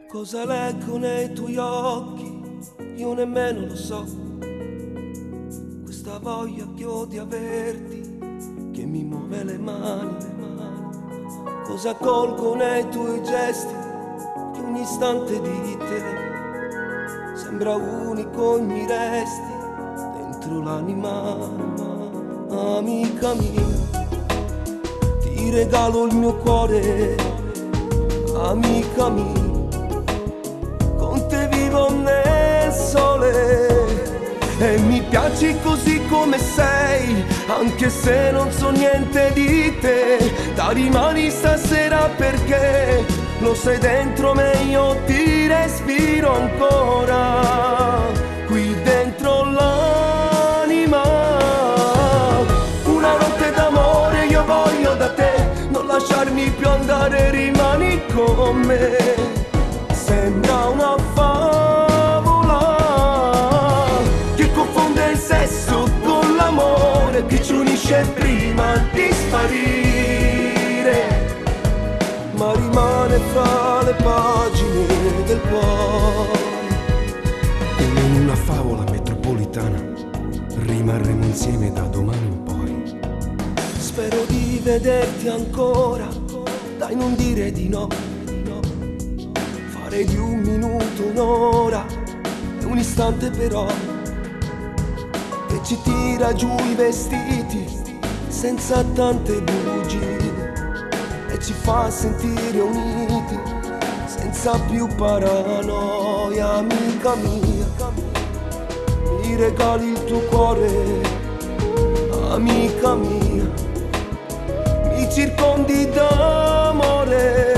Cosa leggo nei tuoi occhi, io nemmeno lo so. Questa voglia che ho di averti, che mi muove le mani. Cosa colgo nei tuoi gesti, che un istante di te sembra unico e mi resti dentro l'anima. Amica mia, ti regalo il mio cuore, amica mia. Vivo nel sole e mi piaci così come sei, anche se non so niente di te. Da rimani stasera perché lo sai dentro me, io ti respiro ancora qui dentro l'anima. Una notte d'amore io voglio da te, non lasciarmi più andare, rimani con me. Sembra una favola che confonde il sesso con l'amore, che ci unisce prima di sparire, ma rimane fra le pagine del cuore. Come in una favola metropolitana rimarremo insieme da domani in poi. Spero di vederti ancora, dai non dire di no. Di un minuto, un'ora e un istante però, che ci tira giù i vestiti senza tante bugie e ci fa sentire uniti senza più paranoia. Amica mia, mi regali il tuo cuore, amica mia, mi circondi d'amore.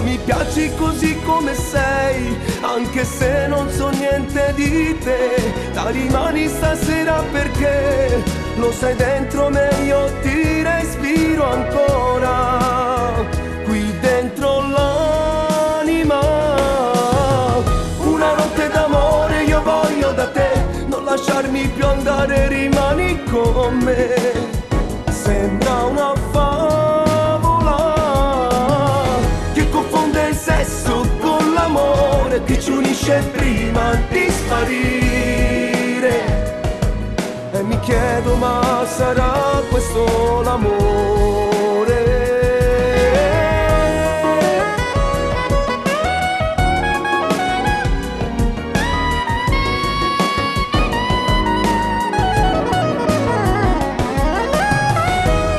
Mi piaci così come sei, anche se non so niente di te. Da rimani stasera perché lo sai dentro me, io ti respiro ancora qui dentro l'anima. Una notte d'amore io voglio da te, non lasciarmi più andare, rimani con me. Sembra una che ci unisce prima di sparire, e mi chiedo ma sarà questo l'amore?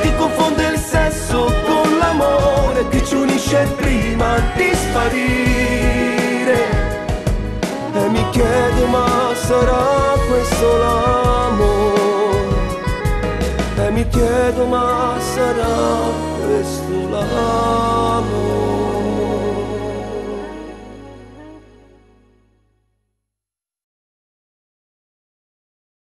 Che confonde il sesso con l'amore, che ci unisce prima di sparire, e mi chiedo ma sarà questo l'amore? E mi chiedo ma sarà questo l'amore?